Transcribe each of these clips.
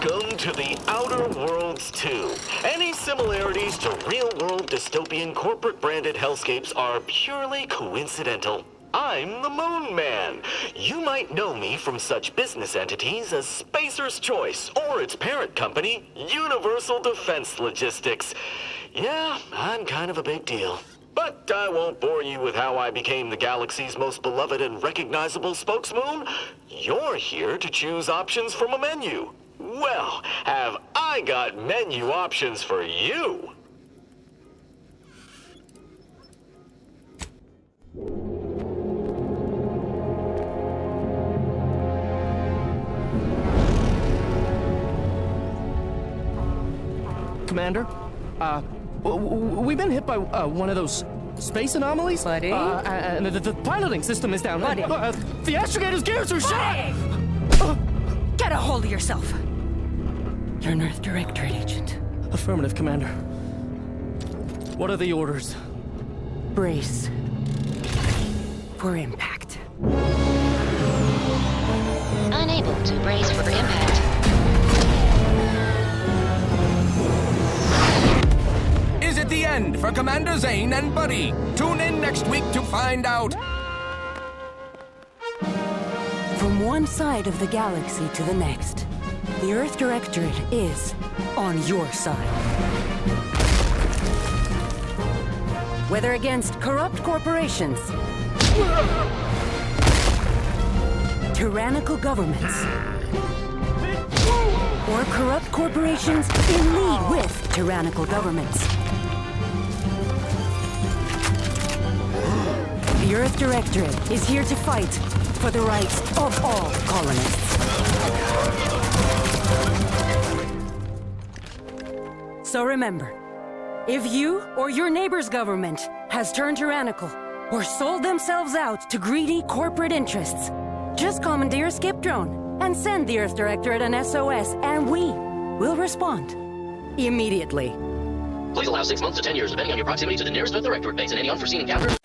Welcome to the Outer Worlds 2. Any similarities to real-world dystopian corporate-branded hellscapes are purely coincidental. I'm the Moon Man. You might know me from such business entities as Spacer's Choice or its parent company, Universal Defense Logistics. Yeah, I'm kind of a big deal. But I won't bore you with how I became the galaxy's most beloved and recognizable spokesmoon. You're here to choose options from a menu. Well, have I got menu options for you? Commander, we've been hit by one of those space anomalies. Buddy? And the piloting system is down. Buddy? The astrogator's gears are shot! Get a hold of yourself! You're an Earth Directorate agent. Affirmative, Commander. What are the orders? Brace for impact. Unable to brace for impact. Is it the end for Commander Zane and Buddy? Tune in next week to find out. From one side of the galaxy to the next, the Earth Directorate is on your side. Whether against corrupt corporations, tyrannical governments, or corrupt corporations in league with tyrannical governments, the Earth Directorate is here to fight for the rights of all colonists. So remember, if you or your neighbor's government has turned tyrannical or sold themselves out to greedy corporate interests, just commandeer a skip drone and send the Earth Directorate an SOS, and we will respond immediately. Please allow 6 months to 10 years, depending on your proximity to the nearest Earth Directorate base and any unforeseen encounters.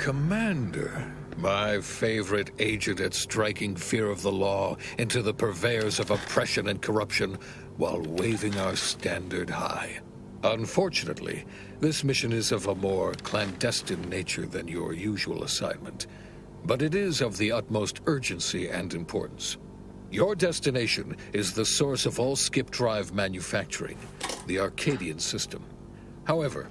Commander, my favorite agent at striking fear of the law into the purveyors of oppression and corruption while waving our standard high. Unfortunately, this mission is of a more clandestine nature than your usual assignment, but it is of the utmost urgency and importance. Your destination is the source of all skip drive manufacturing, the Arcadian system. However,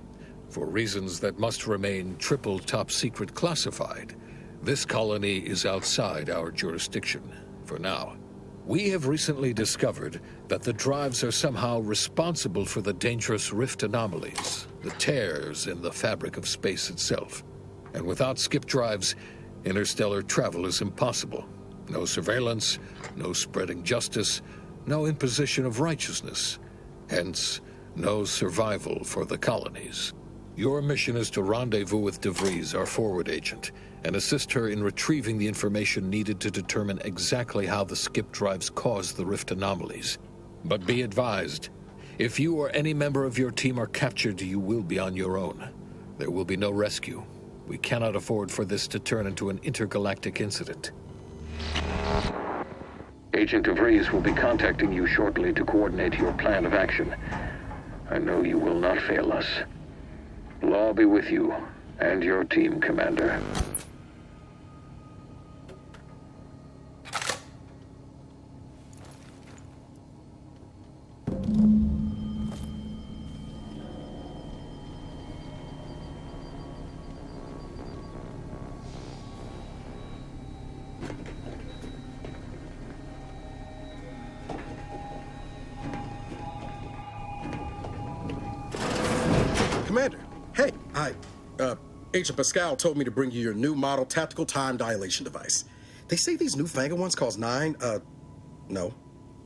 for reasons that must remain triple top secret classified, this colony is outside our jurisdiction for now. We have recently discovered that the drives are somehow responsible for the dangerous rift anomalies, the tears in the fabric of space itself. And without skip drives, interstellar travel is impossible. No surveillance, no spreading justice, no imposition of righteousness. Hence, no survival for the colonies. Your mission is to rendezvous with DeVries, our forward agent, and assist her in retrieving the information needed to determine exactly how the skip drives cause the rift anomalies. But be advised, if you or any member of your team are captured, you will be on your own. There will be no rescue. We cannot afford for this to turn into an intergalactic incident. Agent DeVries will be contacting you shortly to coordinate your plan of action. I know you will not fail us. Law be with you and your team, Commander. Commander, hey, Agent Pascal told me to bring you your new model tactical time dilation device. They say these newfangled ones cost no,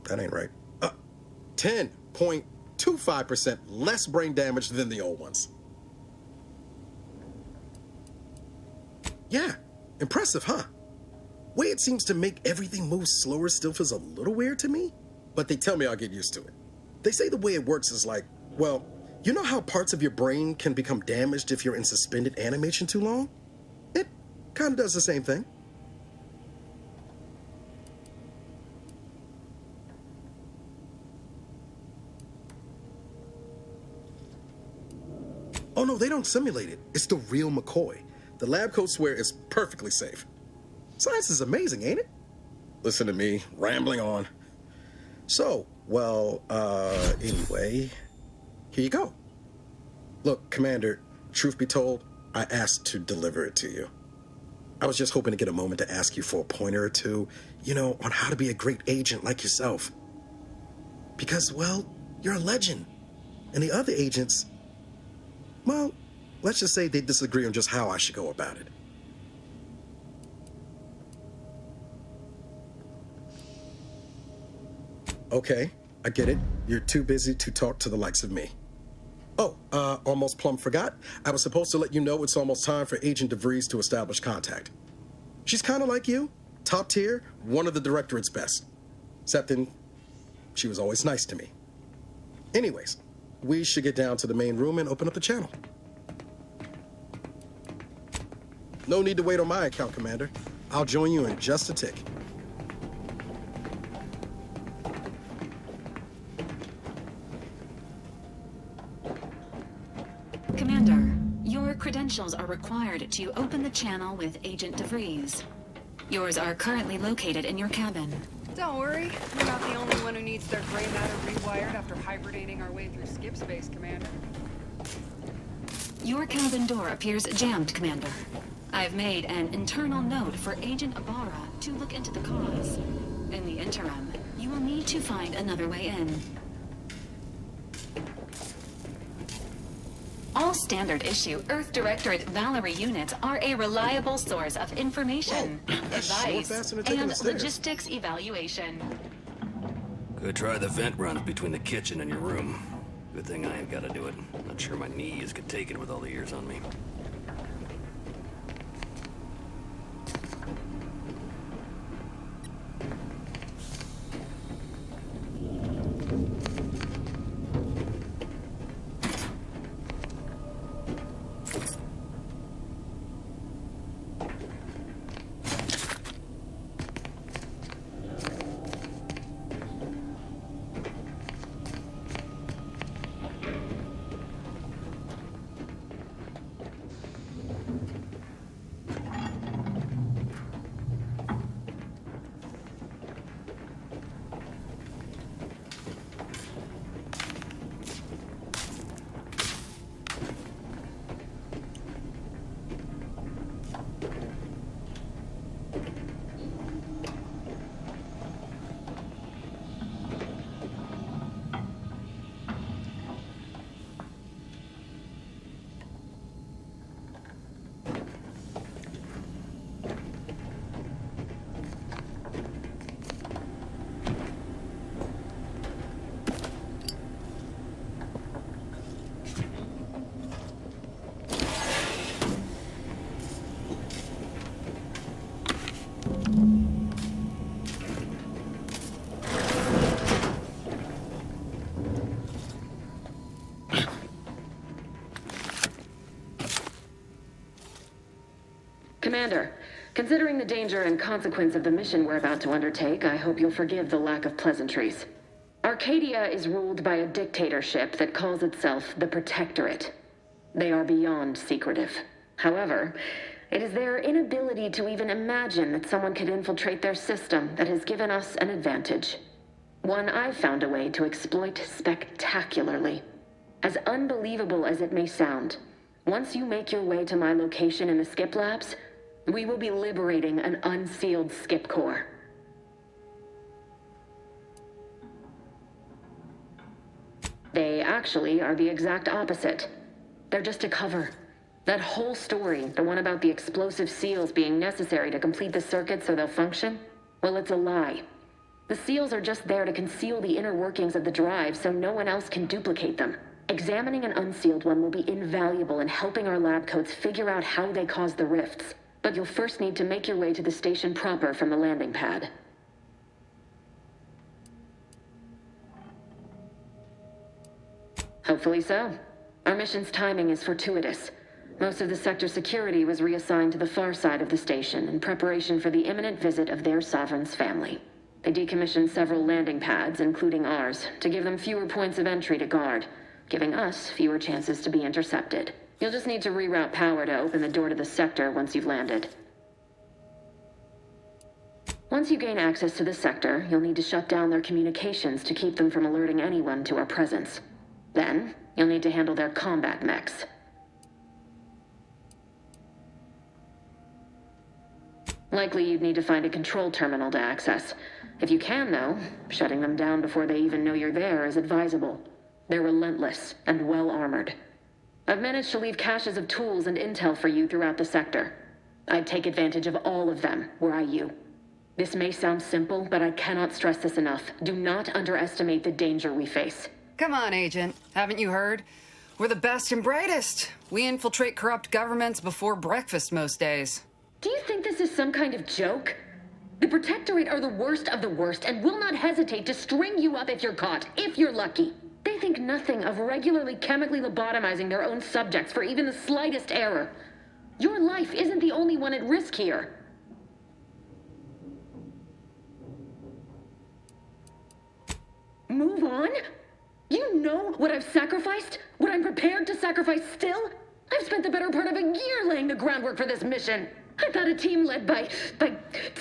that ain't right. 10.25% less brain damage than the old ones. Yeah, impressive, huh? Way it seems to make everything move slower still feels a little weird to me, but they tell me I'll get used to it. They say the way it works is like, well, you know how parts of your brain can become damaged if you're in suspended animation too long? It kind of does the same thing. Oh no, they don't simulate it. It's the real McCoy. The lab coats swear it's perfectly safe. Science is amazing, ain't it? Listen to me, rambling on. So, well, anyway, here you go. Look, Commander, truth be told, I asked to deliver it to you. I was just hoping to get a moment to ask you for a pointer or two, you know, on how to be a great agent like yourself. Because, well, you're a legend. And the other agents, well, let's just say they disagree on just how I should go about it. Okay, I get it. You're too busy to talk to the likes of me. Oh, almost plumb forgot. I was supposed to let you know it's almost time for Agent DeVries to establish contact. She's kind of like you, top tier, one of the Directorate's best. Except then, she was always nice to me. Anyways, we should get down to the main room and open up the channel. No need to wait on my account, Commander. I'll join you in just a tick. Commander, your credentials are required to open the channel with Agent DeVries. Yours are currently located in your cabin. Don't worry, you're not the only one who needs their gray matter rewired after hibernating our way through skip space, Commander. Your cabin door appears jammed, Commander. I've made an internal note for Agent Ibarra to look into the cause. In the interim, you will need to find another way in. All standard issue Earth Directorate Valerie units are a reliable source of information, advice, and logistics evaluation. Could try the vent runs between the kitchen and your room. Good thing I ain't gotta do it. Not sure my knees could take it with all the years on me. Commander, considering the danger and consequence of the mission we're about to undertake, I hope you'll forgive the lack of pleasantries. Arcadia is ruled by a dictatorship that calls itself the Protectorate. They are beyond secretive. However, it is their inability to even imagine that someone could infiltrate their system that has given us an advantage. One I've found a way to exploit spectacularly. As unbelievable as it may sound, once you make your way to my location in the Skip Labs, we will be liberating an unsealed Skip core. They actually are the exact opposite. They're just a cover. That whole story, the one about the explosive seals being necessary to complete the circuit so they'll function, well, it's a lie. The seals are just there to conceal the inner workings of the drive so no one else can duplicate them. Examining an unsealed one will be invaluable in helping our lab coats figure out how they cause the rifts. But you'll first need to make your way to the station proper from the landing pad. Hopefully so. Our mission's timing is fortuitous. Most of the sector security was reassigned to the far side of the station in preparation for the imminent visit of their sovereign's family. They decommissioned several landing pads, including ours, to give them fewer points of entry to guard, giving us fewer chances to be intercepted. You'll just need to reroute power to open the door to the sector once you've landed. Once you gain access to the sector, you'll need to shut down their communications to keep them from alerting anyone to our presence. Then, you'll need to handle their combat mechs. Likely you'd need to find a control terminal to access. If you can, though, shutting them down before they even know you're there is advisable. They're relentless and well-armored. I've managed to leave caches of tools and intel for you throughout the sector. I'd take advantage of all of them, were I you. This may sound simple, but I cannot stress this enough. Do not underestimate the danger we face. Come on, Agent. Haven't you heard? We're the best and brightest. We infiltrate corrupt governments before breakfast most days. Do you think this is some kind of joke? The Protectorate are the worst of the worst and will not hesitate to string you up if you're caught, if you're lucky. They think nothing of regularly chemically lobotomizing their own subjects for even the slightest error. Your life isn't the only one at risk here. Move on? You know what I've sacrificed? What I'm prepared to sacrifice still? I've spent the better part of a year laying the groundwork for this mission. I thought a team led by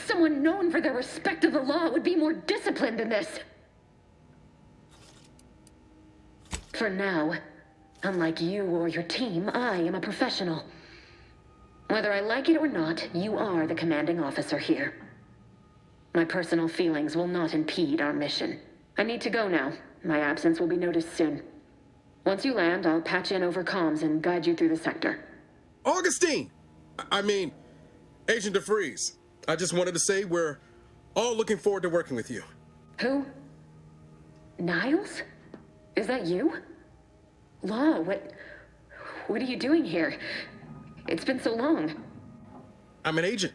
someone known for their respect of the law would be more disciplined than this. For now, unlike you or your team, I am a professional. Whether I like it or not, you are the commanding officer here. My personal feelings will not impede our mission. I need to go now. My absence will be noticed soon. Once you land, I'll patch in over comms and guide you through the sector. Augustine! Agent DeFreeze. I just wanted to say we're all looking forward to working with you. Who? Niles? Is that you? Law, what are you doing here? It's been so long. I'm an agent.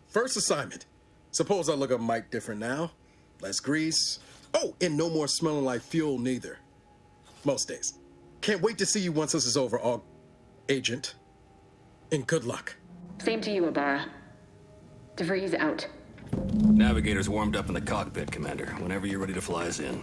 First assignment. Suppose I look a mite different now. Less grease. Oh, and no more smelling like fuel neither. Most days. Can't wait to see you once this is over, Agent. And good luck. Same to you, Ibarra. DeVries out. Navigator's warmed up in the cockpit, Commander. Whenever you're ready to fly us in.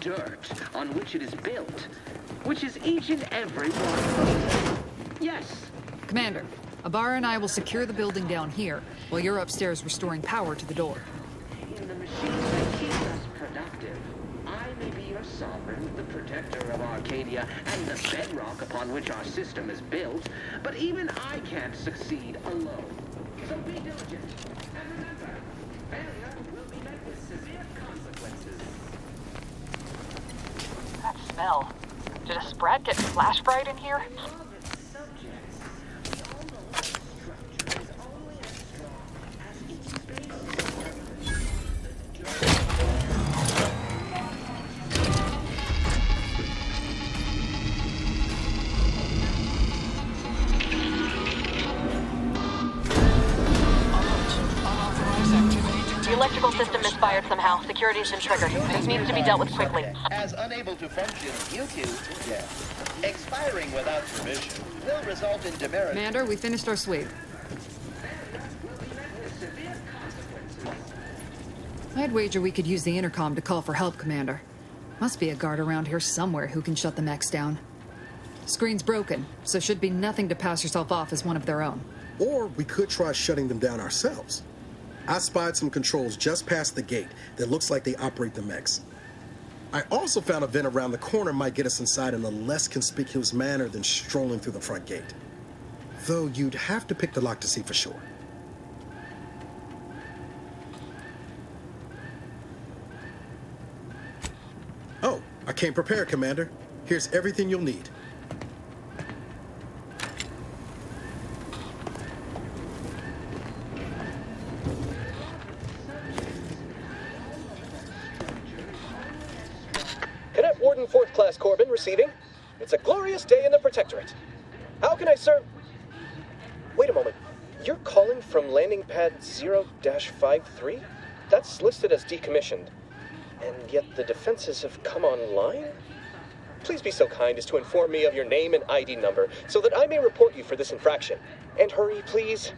dirt on which it is built, which is each and every one of you. Yes. Commander, Ibarra and I will secure the building down here, while you're upstairs restoring power to the door. In the machines that keep us productive, I may be your sovereign, the protector of Arcadia, and the bedrock upon which our system is built, but even I can't succeed alone. So be diligent, and remember, failure will be met with severe consequences. That smell. Did a Sprat get flash fried in here? The electrical system misfired somehow. Security has been triggered. This needs to be dealt with quickly. As unable to function due to death. Expiring without permission will result in demerit. Commander, we finished our sweep. I'd wager we could use the intercom to call for help, Commander. Must be a guard around here somewhere who can shut the mechs down. Screen's broken, so should be nothing to pass yourself off as one of their own. Or we could try shutting them down ourselves. I spied some controls just past the gate that looks like they operate the mechs. I also found a vent around the corner might get us inside in a less conspicuous manner than strolling through the front gate. Though you'd have to pick the lock to see for sure. Oh, I came prepared, Commander. Here's everything you'll need. Cadet Warden 4th Class Corbin receiving. It's a glorious day in the Protectorate. How can I serve? Wait a moment. You're calling from landing pad 0-53? That's listed as decommissioned. And yet the defenses have come online? Please be so kind as to inform me of your name and ID number so that I may report you for this infraction. And hurry, please.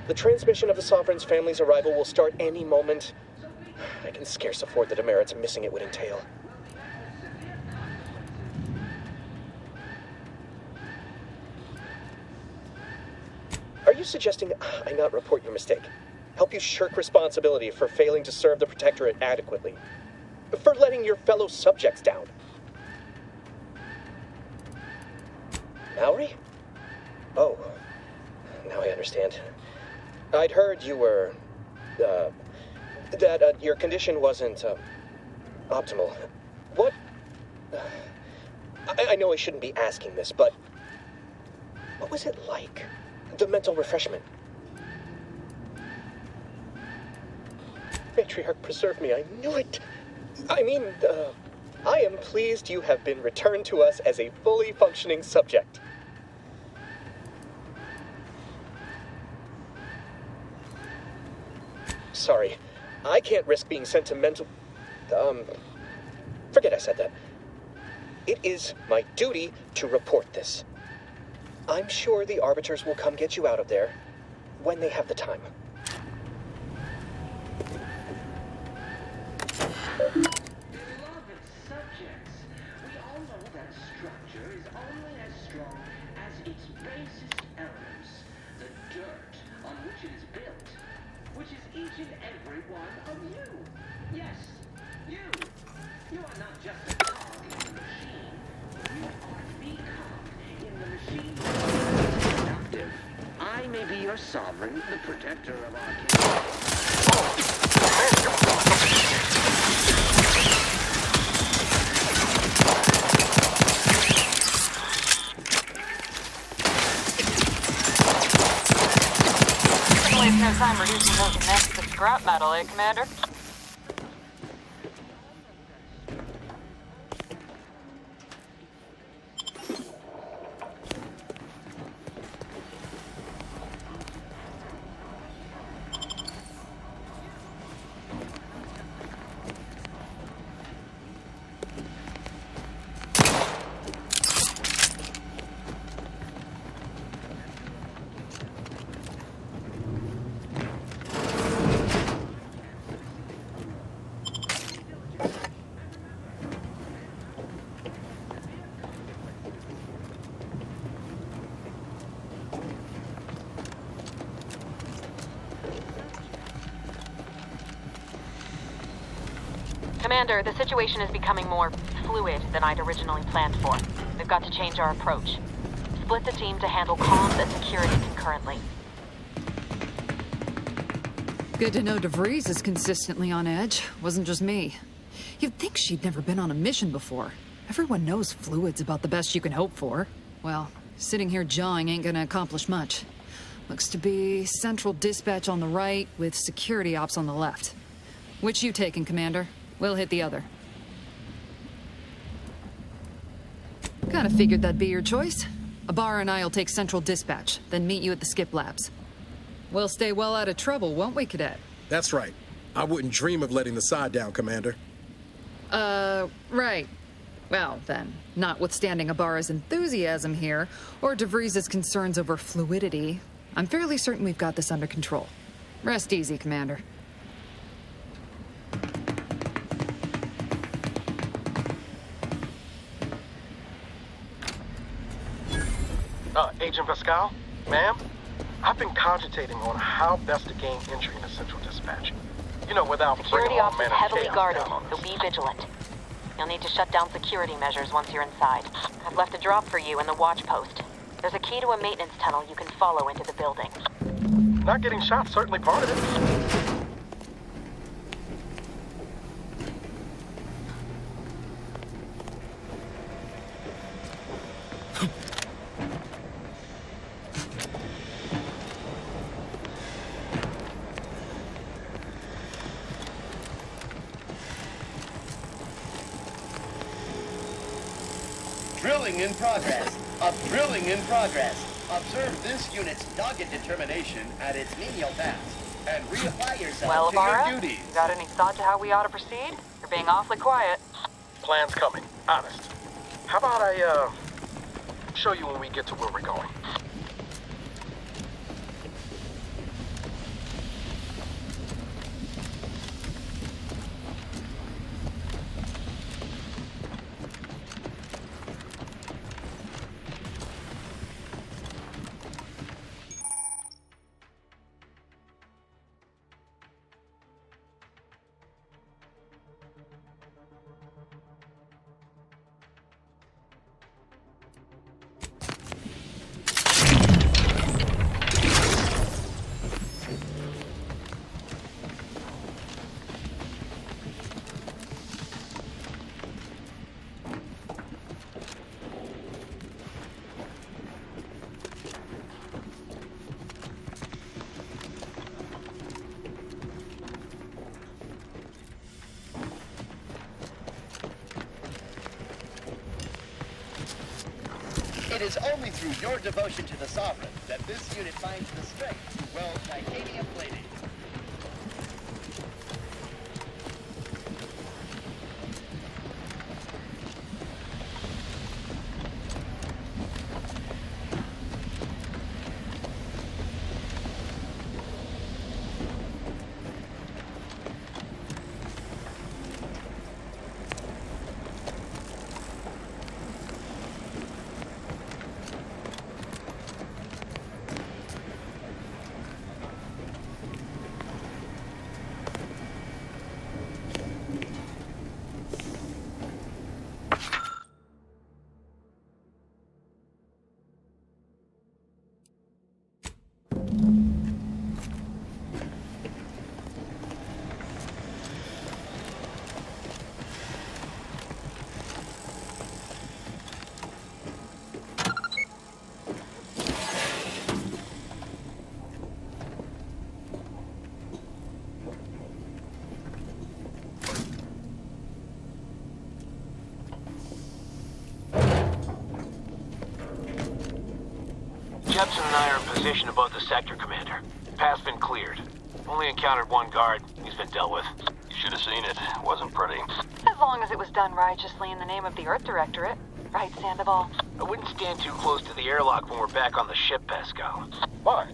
The transmission of the Sovereign's family's arrival will start any moment. I can scarce afford the demerits missing it would entail. Are you suggesting I not report your mistake? Help you shirk responsibility for failing to serve the Protectorate adequately? For letting your fellow subjects down? Mallory? Oh, now I understand. I'd heard you were, that your condition wasn't, optimal. What? I know I shouldn't be asking this, but what was it like? The mental refreshment. Matriarch, preserve me, I knew it. I mean, I am pleased you have been returned to us as a fully functioning subject. Sorry, I can't risk being sent to mental... forget I said that. It is my duty to report this. I'm sure the Arbiters will come get you out of there when they have the time. Beloved subjects, we all know that structure is only as strong as its basest elements, the dirt on which it is built, which is each and every one of you. Yes, you. You are not just a cog in the machine. You are the cog in the machine. Productive. I may be your sovereign, the protector of Arcadia. Waste no time reducing those mechs to scrap metal, eh, Commander? Commander, the situation is becoming more fluid than I'd originally planned for. We've got to change our approach. Split the team to handle comms and security concurrently. Good to know DeVries is consistently on edge. Wasn't just me. You'd think she'd never been on a mission before. Everyone knows fluid's about the best you can hope for. Well, sitting here jawing ain't gonna accomplish much. Looks to be central dispatch on the right with security ops on the left. Which you taking, Commander? We'll hit the other. Kinda figured that'd be your choice. Ibarra and I'll take central dispatch, then meet you at the skip labs. We'll stay well out of trouble, won't we, Cadet? That's right. I wouldn't dream of letting the side down, Commander. Right. Well, then, notwithstanding Ibarra's enthusiasm here, or DeVries' concerns over fluidity, I'm fairly certain we've got this under control. Rest easy, Commander. Agent Pascal? Ma'am? I've been cogitating on how best to gain entry into Central Dispatch. You know, without security bringing all ops is manner of heavily chaos guarded, down on so us. be vigilant. You'll need to shut down security measures once you're inside. I've left a drop for you in the watch post. There's a key to a maintenance tunnel you can follow into the building. Not getting shot, certainly part of it. Drilling in progress. Drilling in progress. Observe this unit's dogged determination at its menial task, and reapply yourself Well, to your Ibarra, duties. you got any thought to how we ought to proceed? You're being awfully quiet. Plan's coming, honest. How about I, show you when we get to where we're going? It is only through your devotion to the Sovereign that this unit finds the strength to weld titanium plating. Jepson and I are in position above the sector, Commander. Path's been cleared. Only encountered one guard. He's been dealt with. You should have seen it. Wasn't pretty. As long as it was done righteously in the name of the Earth Directorate. Right, Sandoval? I wouldn't stand too close to the airlock when we're back on the ship, Pascal. Why?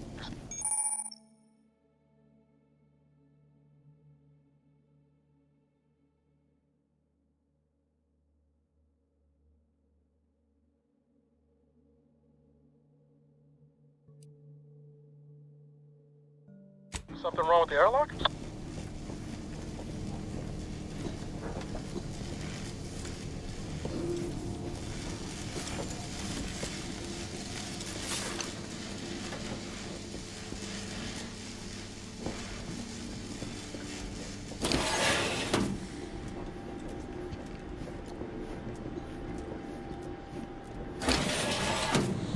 Something wrong with the airlock?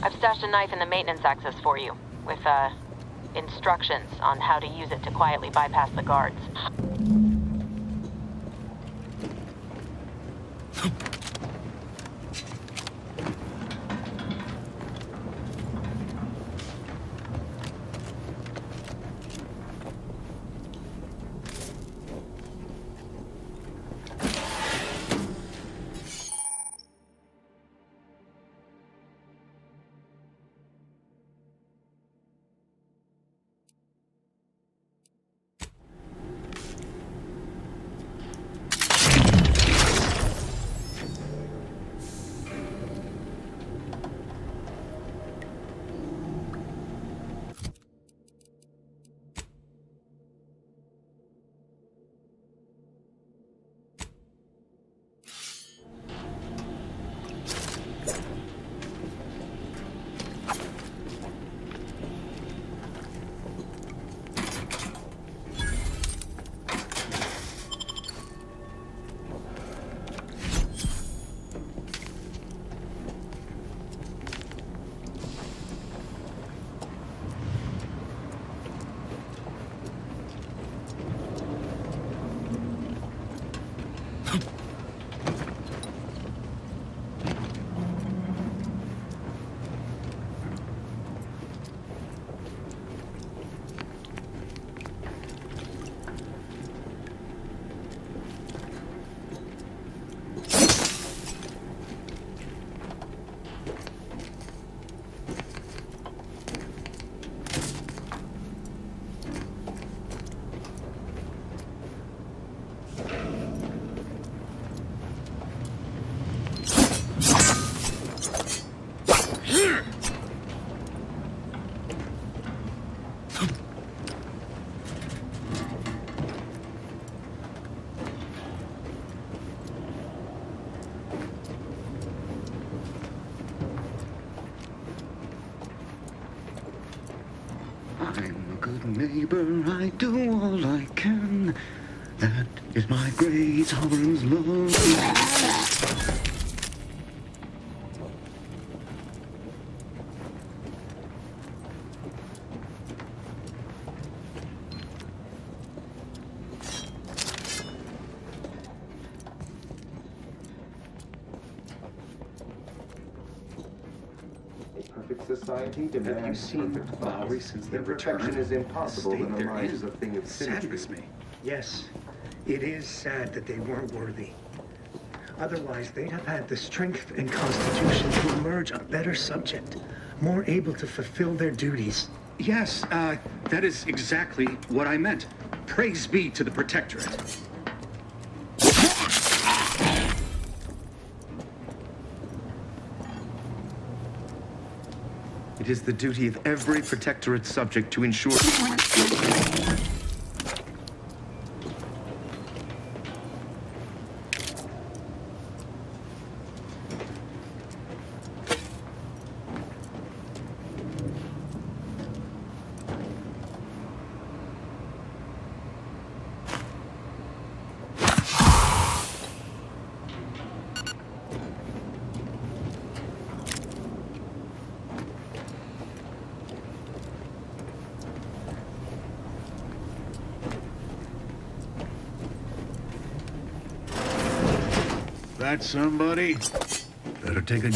I've stashed a knife in the maintenance access for you, with, instructions on how to use it to quietly bypass the guards. I'm a good neighbor, I do all I can. That is my great sovereign's love. Society demands perfect balance. Since their Imperfection return, is impossible state in a they're life in is a thing of symmetry. saddens me. Yes, it is sad that they weren't worthy. Otherwise, they'd have had the strength and constitution to emerge a better subject, more able to fulfill their duties. Yes, that is exactly what I meant. Praise be to the Protectorate. It is the duty of every Protectorate subject to ensure... That somebody? Better take a...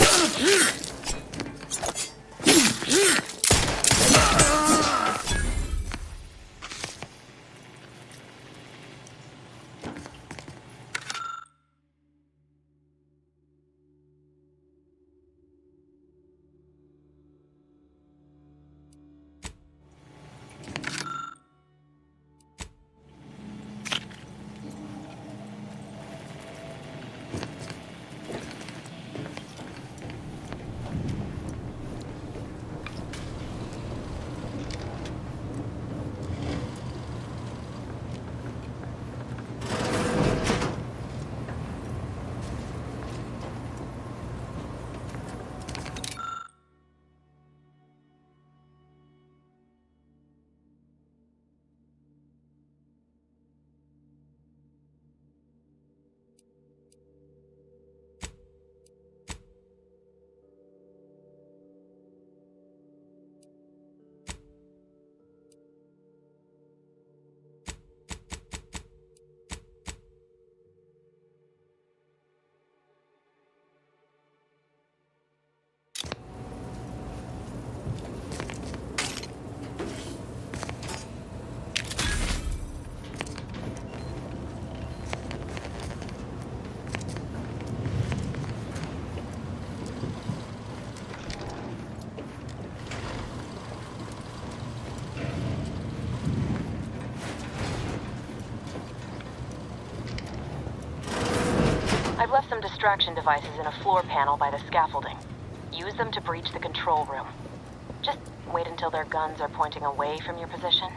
distraction devices in a floor panel by the scaffolding. Use them to breach the control room. Just wait until their guns are pointing away from your position.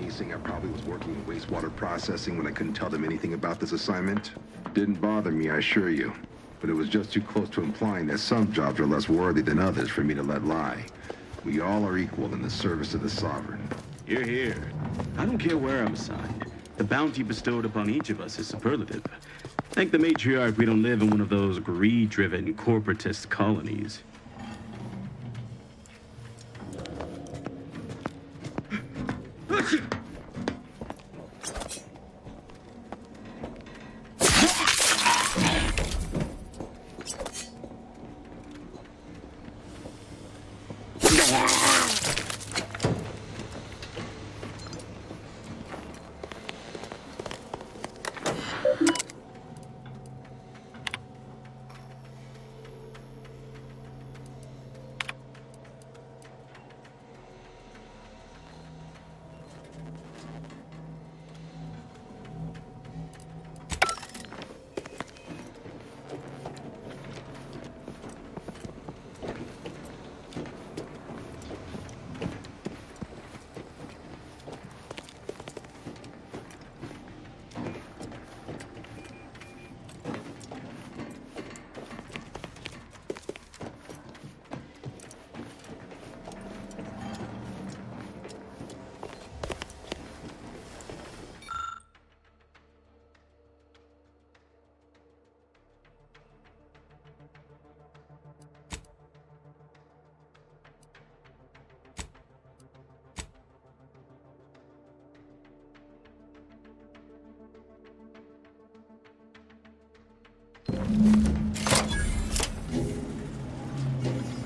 Saying I probably was working in wastewater processing when I couldn't tell them anything about this assignment. Didn't bother me, I assure you. But it was just too close to implying that some jobs are less worthy than others for me to let lie. We all are equal in the service of the Sovereign. Hear, hear. I don't care where I'm assigned. The bounty bestowed upon each of us is superlative. Thank the matriarch we don't live in one of those greed-driven corporatist colonies.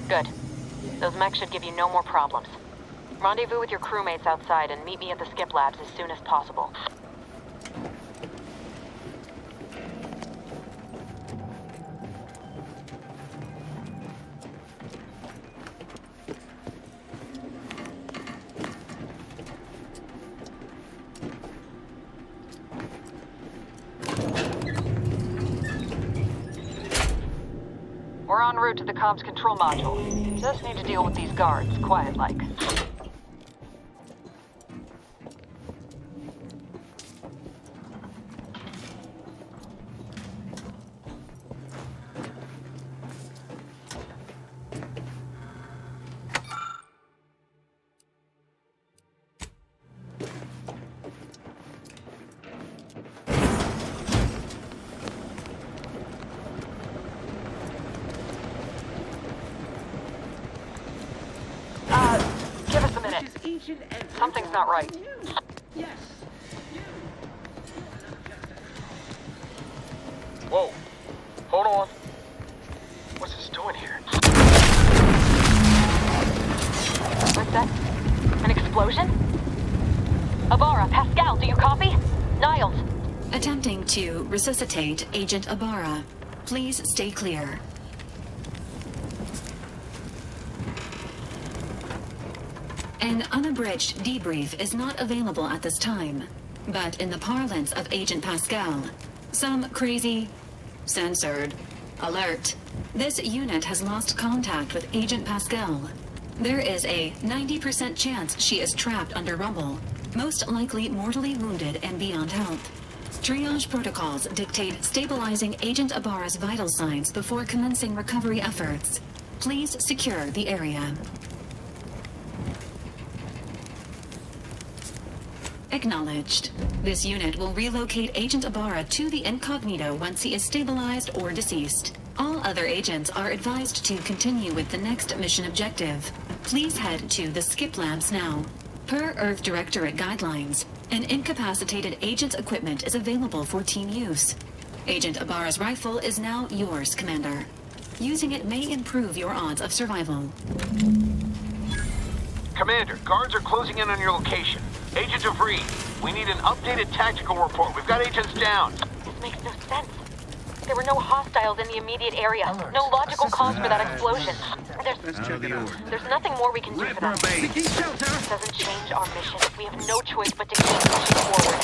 Good. Those mechs should give you no more problems. Rendezvous with your crewmates outside and meet me at the skip labs as soon as possible. We're en route to the comms control module. Just need to deal with these guards, quiet-like. Give us a minute. Something's not right. Yes. Whoa. Hold on. What's this doing here? What's that? An explosion? Ibarra, Pascal, do you copy? Niles. Attempting to resuscitate Agent Ibarra. Please stay clear. An unabridged debrief is not available at this time, but in the parlance of Agent Pascal, some crazy, censored, alert. This unit has lost contact with Agent Pascal. There is a 90% chance she is trapped under rubble, most likely mortally wounded and beyond health. Triage protocols dictate stabilizing Agent Ibarra's vital signs before commencing recovery efforts. Please secure the area. Acknowledged. This unit will relocate Agent Ibarra to the incognito once he is stabilized or deceased. All other agents are advised to continue with the next mission objective. Please head to the skip lamps now. Per Earth Directorate guidelines, an incapacitated agent's equipment is available for team use. Agent Ibarra's rifle is now yours, Commander. Using it may improve your odds of survival. Commander, guards are closing in on your location. Agent DeVries, we need an updated tactical report. We've got agents down. This makes no sense. There were no hostiles in the immediate area. No logical cause for that explosion. There's nothing more we can do for them. This doesn't change our mission. We have no choice but to keep pushing forward.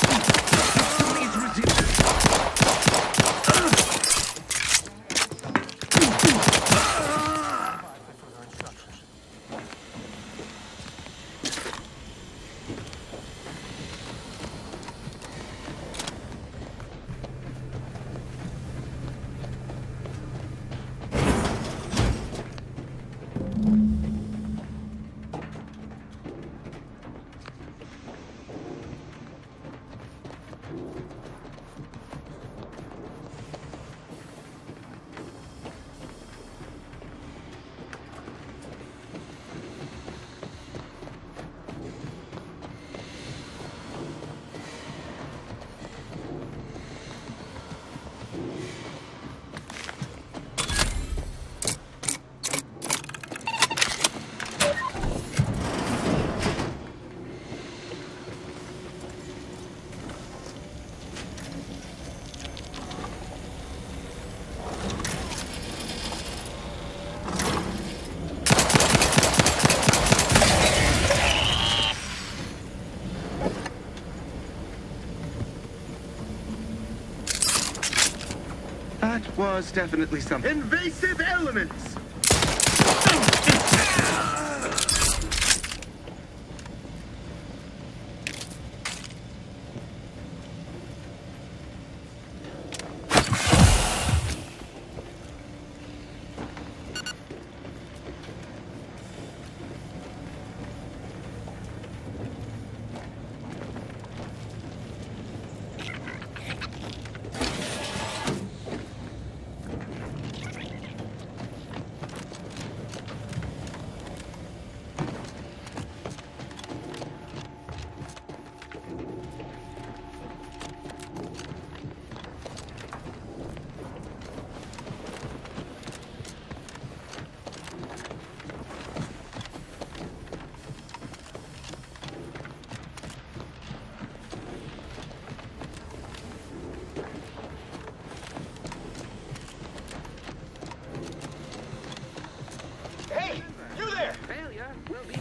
That was definitely something. Invasive elements!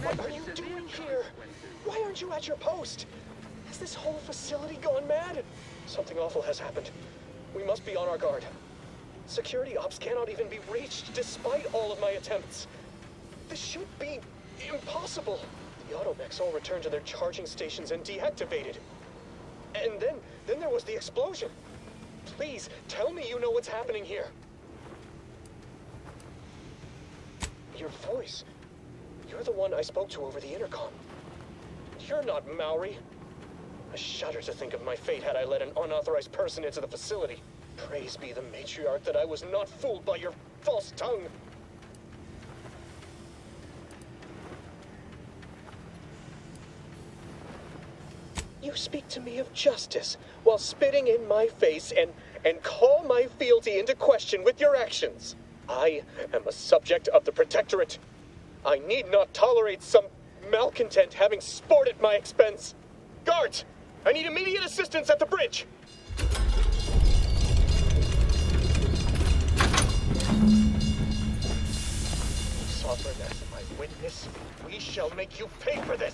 What are you doing here? Why aren't you at your post? Has this whole facility gone mad? Something awful has happened. We must be on our guard. Security ops cannot even be reached despite all of my attempts. This should be impossible. The automechs all returned to their charging stations and deactivated. And then there was the explosion. Please, tell me you know what's happening here. Your voice. You're the one I spoke to over the intercom. You're not Maori. I shudder to think of my fate had I let an unauthorized person into the facility. Praise be the matriarch that I was not fooled by your false tongue. You speak to me of justice while spitting in my face and call my fealty into question with your actions. I am a subject of the Protectorate. I need not tolerate some malcontent having sport at my expense. Guards, I need immediate assistance at the bridge. Sovereign as my witness, we shall make you pay for this.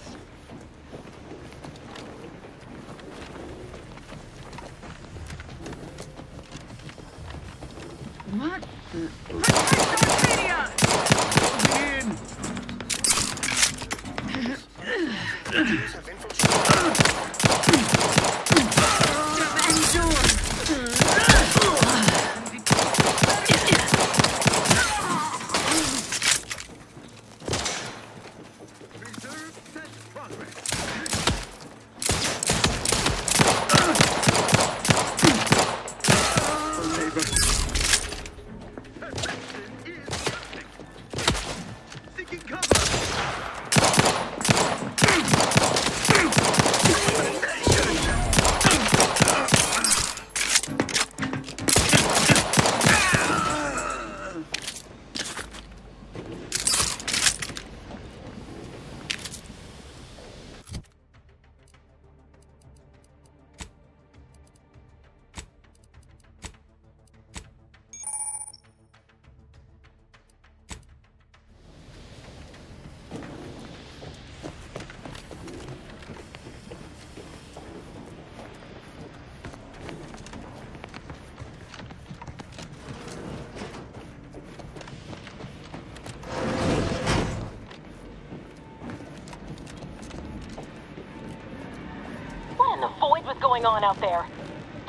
What? going on out there?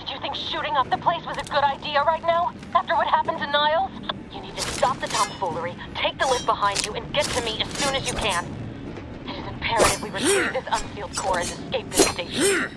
Did you think shooting up the place was a good idea right now? After what happened to Niles? You need to stop the tomfoolery, take the lift behind you, and get to me as soon as you can. It is imperative we retrieve this unsealed core and escape this station.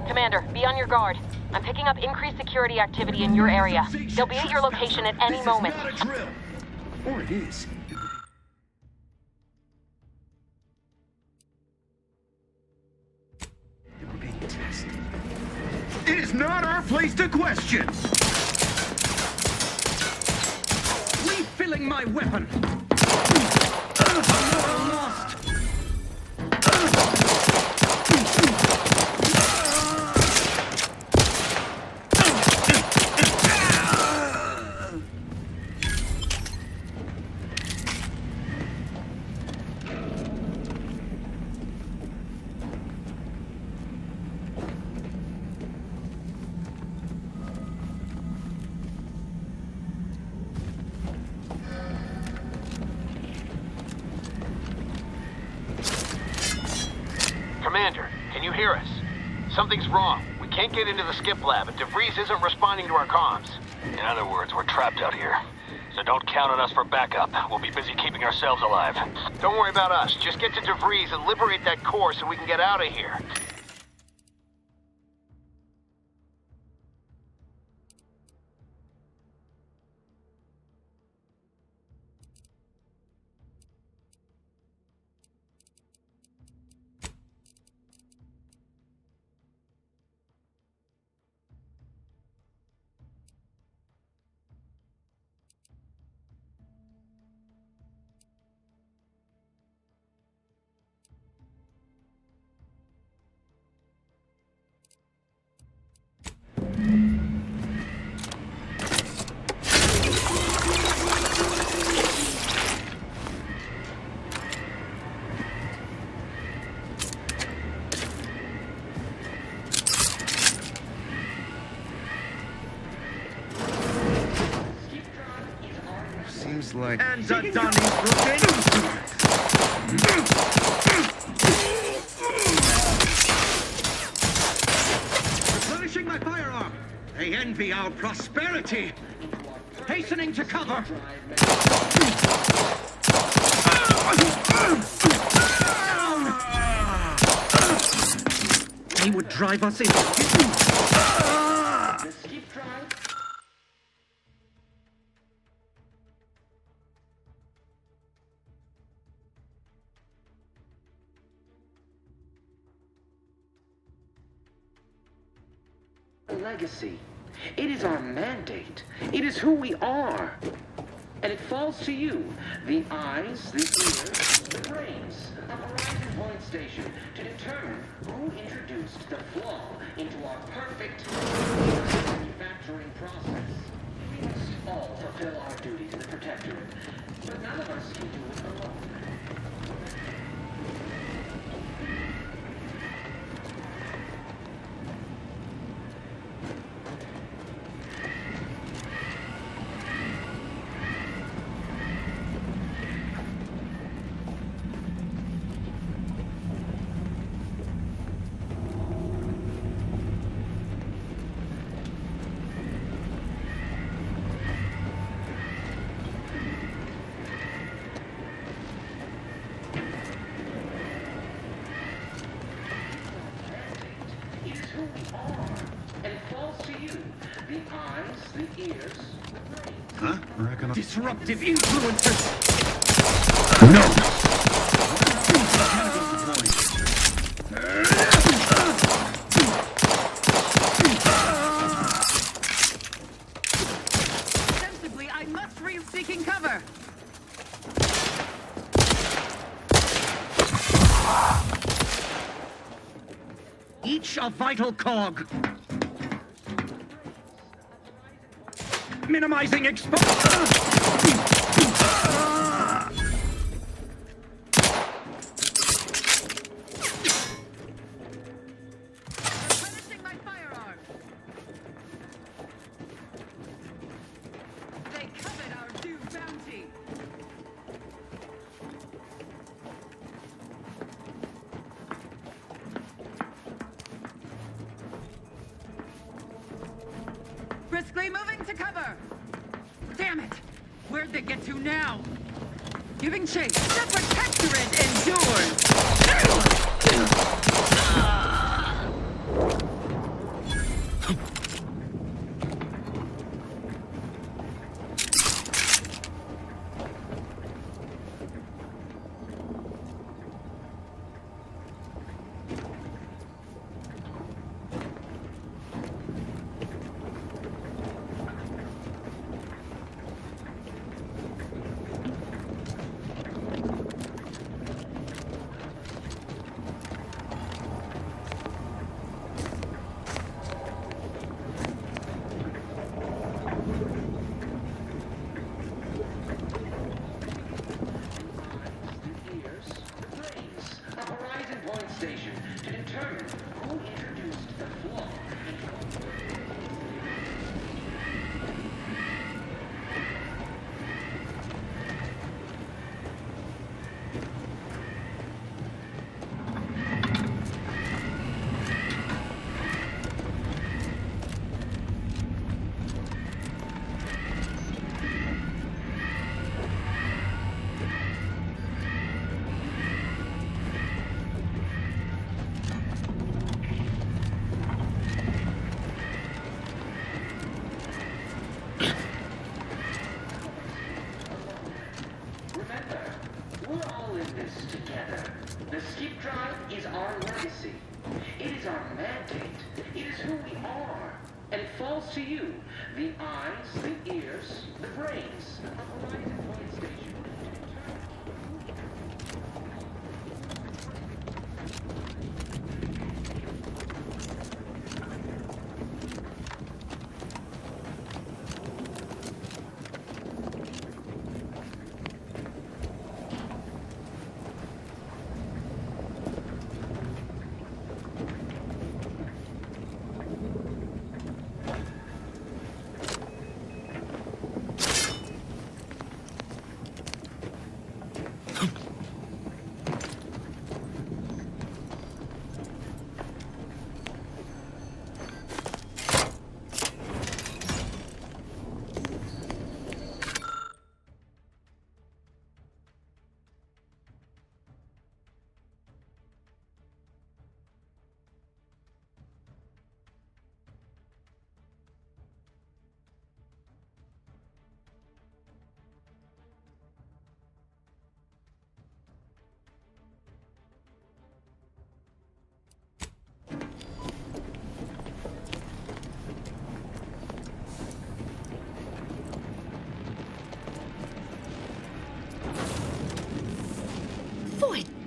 Commander, be on your guard. I'm picking up increased security activity in your area. They'll be at your location at any moment. This is not a drill. Or it is. We're being tested. It is not our place to question. Refilling my weapon. Moral lost. Commander, can you hear us? Something's wrong. We can't get into the skip lab, and DeVries isn't responding to our comms. In other words, we're trapped out here. So don't count on us for backup. We'll be busy keeping ourselves alive. Don't worry about us. Just get to DeVries and liberate that core so we can get out of here. Seems like... And the Donnie's broken. Replenishing my firearm. They envy our prosperity. Hastening to cover. They would drive us in. Legacy. It is our mandate. It is who we are. And it falls to you, the eyes, the ears, the brains of Horizon Point Station to determine who introduced the flaw into our perfect manufacturing process. We must all fulfill our duty to the Protectorate, but none of us can do it alone. Huh? Disruptive influences! Sensibly, I must seeking cover. Each a vital cog. Minimizing exposure. Replenishing my firearm. They covet our due bounty. Briskly moving to cover. Damn it! Where'd they get to now? Giving chase. The protectorate endures. To you, the eyes, the ears, the brains of Horizon Point Station.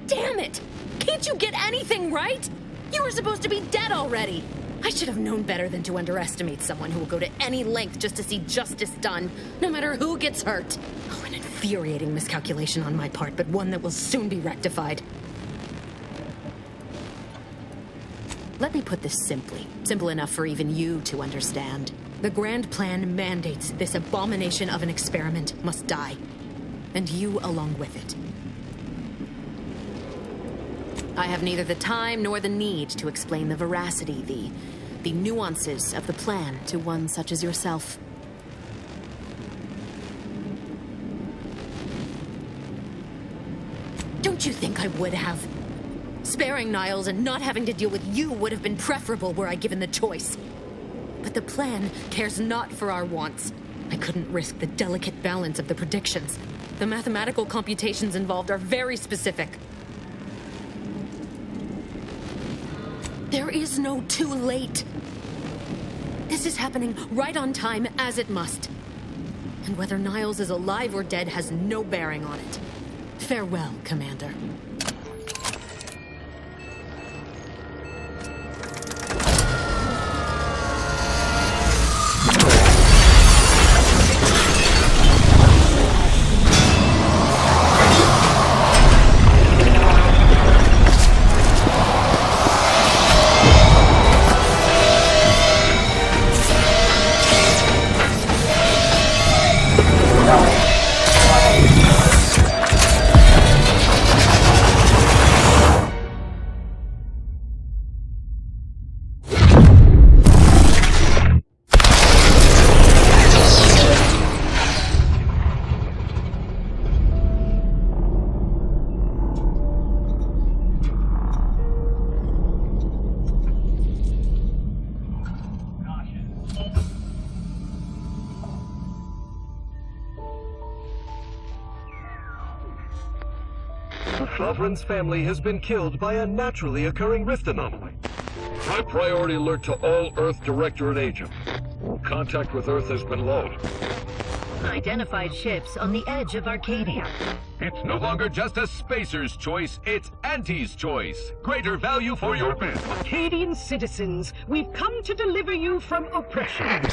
Damn it! Can't you get anything right? You were supposed to be dead already. I should have known better than to underestimate someone who will go to any length just to see justice done, no matter who gets hurt. Oh, an infuriating miscalculation on my part, but one that will soon be rectified. Let me put this simply. Simple enough for even you to understand. The grand plan mandates this abomination of an experiment must die. And you along with it. I have neither the time nor the need to explain the veracity, the nuances of the plan to one such as yourself. Don't you think I would have? Sparing Niles and not having to deal with you would have been preferable were I given the choice. But the plan cares not for our wants. I couldn't risk the delicate balance of the predictions. The mathematical computations involved are very specific. There is no too late. This is happening right on time, as it must. And whether Niles is alive or dead has no bearing on it. Farewell, Commander. Sovereign's family has been killed by a naturally occurring rift anomaly. High priority alert to all Earth Directorate agents. Contact with Earth has been low. Identified ships on the edge of Arcadia. It's no longer just a spacer's choice, it's Anti's choice. Greater value for your men. Arcadian citizens, we've come to deliver you from oppression.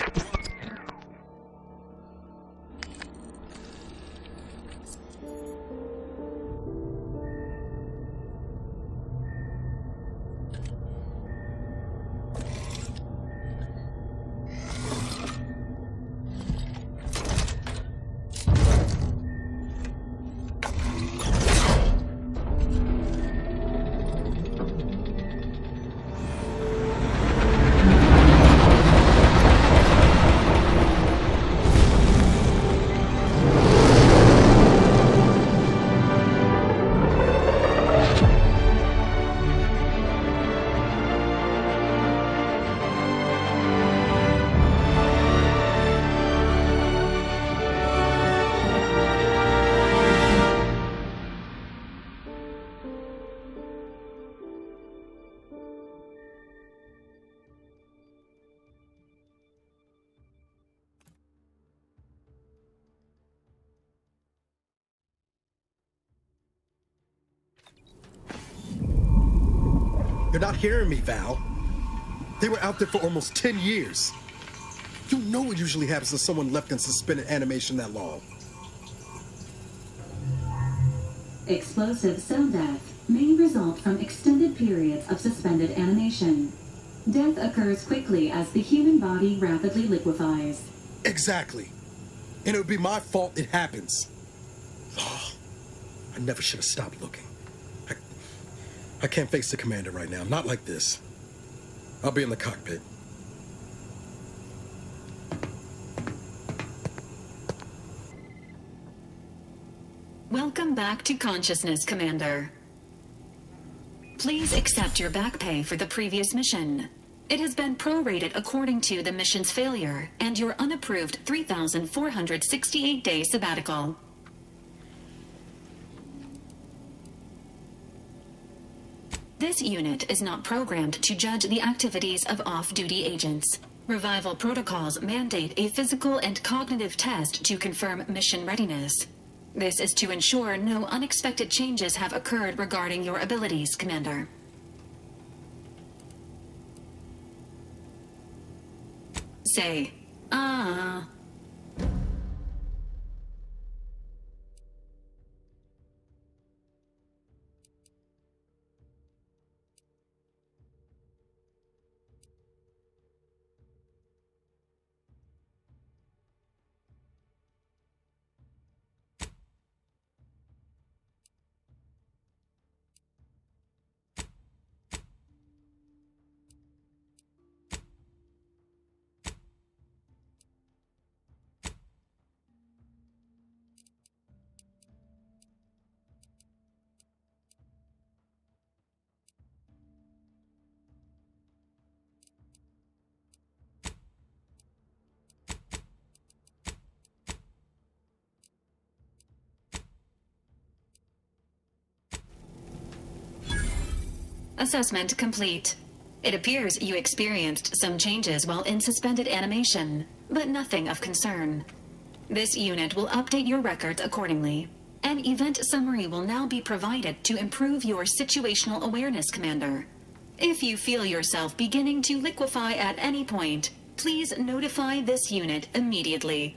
You're not hearing me, Val. They were out there for almost 10 years. You know what usually happens when someone left in suspended animation that long. Explosive cell death may result from extended periods of suspended animation. Death occurs quickly as the human body rapidly liquefies. Exactly. And it would be my fault it happens. Oh, I never should have stopped looking. I can't face the commander right now. Not like this. I'll be in the cockpit. Welcome back to consciousness, Commander. Please accept your back pay for the previous mission. It has been prorated according to the mission's failure and your unapproved 3,468-day sabbatical. This unit is not programmed to judge the activities of off-duty agents. Revival protocols mandate a physical and cognitive test to confirm mission readiness. This is to ensure no unexpected changes have occurred regarding your abilities, Commander. Say, Assessment complete. It appears you experienced some changes while in suspended animation, but nothing of concern. This unit will update your records accordingly. An event summary will now be provided to improve your situational awareness, Commander. If you feel yourself beginning to liquefy at any point, please notify this unit immediately.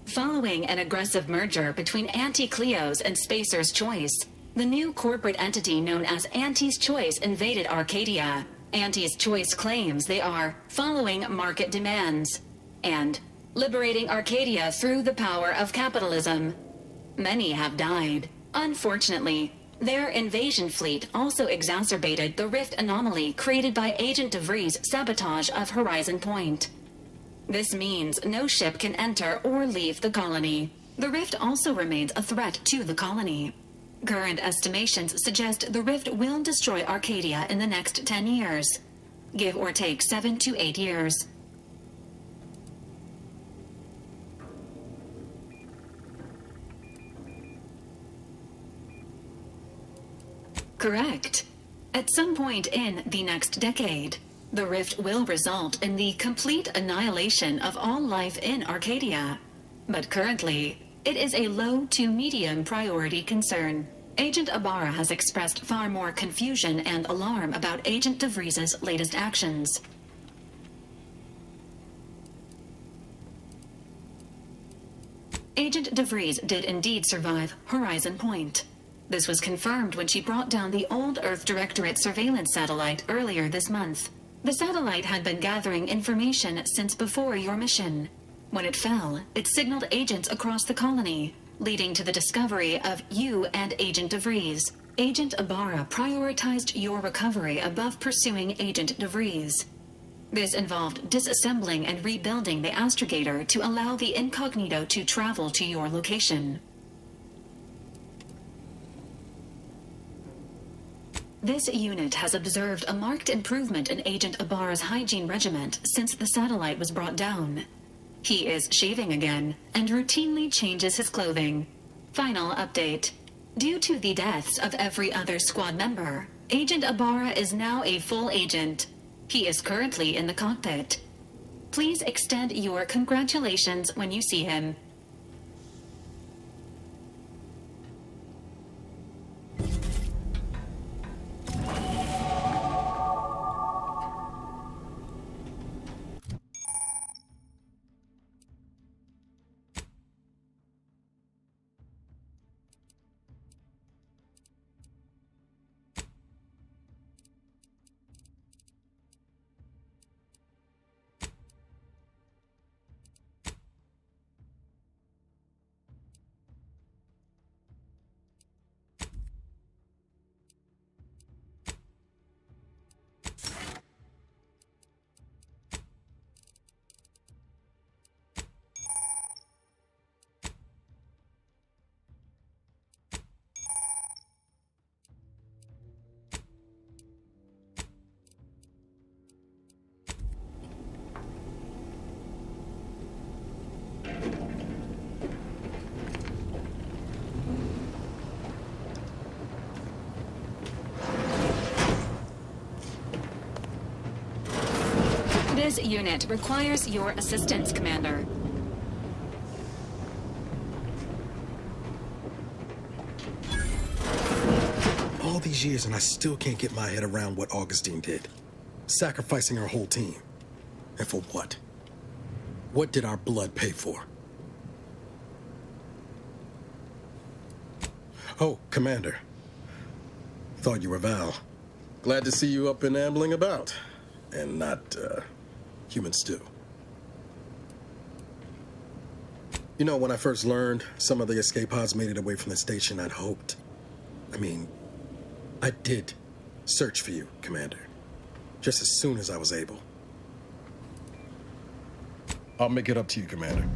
Following an aggressive merger between Anti-Cleo's and Spacer's Choice, the new corporate entity known as Anti's Choice invaded Arcadia. Anti's Choice claims they are following market demands and liberating Arcadia through the power of capitalism. Many have died. Unfortunately, their invasion fleet also exacerbated the rift anomaly created by Agent DeVries' sabotage of Horizon Point. This means no ship can enter or leave the colony. The rift also remains a threat to the colony. Current estimations suggest the rift will destroy Arcadia in the next 10 years. Give or take 7 to 8 years. Correct. At some point in the next decade, the rift will result in the complete annihilation of all life in Arcadia. But currently, it is a low to medium priority concern. Agent Ibarra has expressed far more confusion and alarm about Agent DeVries' latest actions. Agent DeVries did indeed survive Horizon Point. This was confirmed when she brought down the old Earth Directorate surveillance satellite earlier this month. The satellite had been gathering information since before your mission. When it fell, it signaled agents across the colony, leading to the discovery of you and Agent DeVries. Agent Ibarra prioritized your recovery above pursuing Agent DeVries. This involved disassembling and rebuilding the astrogator to allow the incognito to travel to your location. This unit has observed a marked improvement in Agent Ibarra's hygiene regimen since the satellite was brought down. He is shaving again and routinely changes his clothing. Final update. Due to the deaths of every other squad member, Agent Ibarra is now a full agent. He is currently in the cockpit. Please extend your congratulations when you see him. This unit requires your assistance, Commander. All these years and I still can't get my head around what Augustine did. Sacrificing our whole team. And for what? What did our blood pay for? Oh, Commander. Thought you were Val. Glad to see you up and ambling about. And not, human stew. You know, when I first learned some of the escape pods made it away from the station, I'd hoped. I did search for you, Commander. Just as soon as I was able. I'll make it up to you, Commander.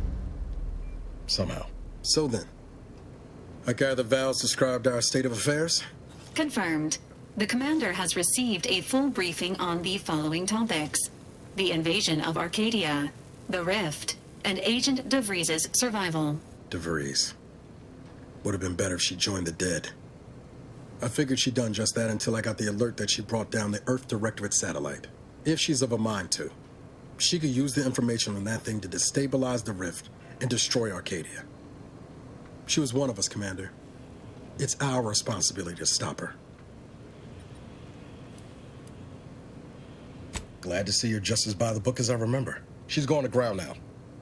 Somehow. So then, I gather Val's described our state of affairs? Confirmed. The Commander has received a full briefing on the following topics: the invasion of Arcadia, the Rift, and Agent DeVries' survival. DeVries. Would have been better if she joined the dead. I figured she'd done just that until I got the alert that she brought down the Earth Directorate satellite. If she's of a mind to, she could use the information on that thing to destabilize the rift and destroy Arcadia. She was one of us, Commander. It's our responsibility to stop her. Glad to see you're just as by the book as I remember. She's going to ground now.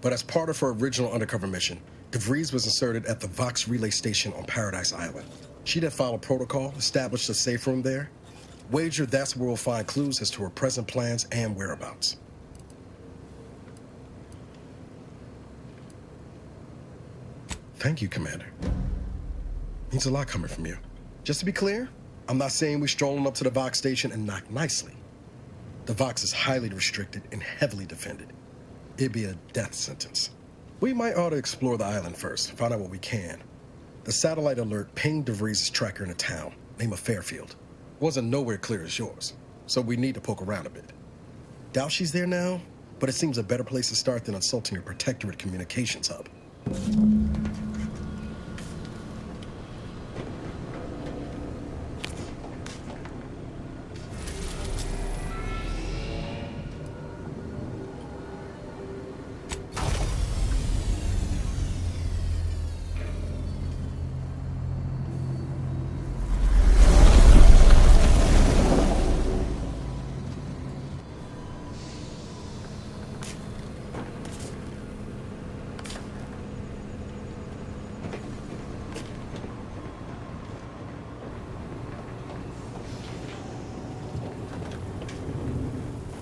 But as part of her original undercover mission, DeVries was inserted at the Vox relay station on Paradise Island. She'd have followed protocol, established a safe room there. Wager that's where we'll find clues as to her present plans and whereabouts. Thank you, Commander. Means a lot coming from you. Just to be clear, I'm not saying we strolling up to the Vox station and knock nicely. The Vox is highly restricted and heavily defended. It'd be a death sentence. We might ought to explore the island first, find out what we can. The satellite alert pinged DeVries' tracker in a town, name of Fairfield. Wasn't nowhere clear as yours, so we need to poke around a bit. Doubt she's there now, but it seems a better place to start than insulting your Protectorate communications hub.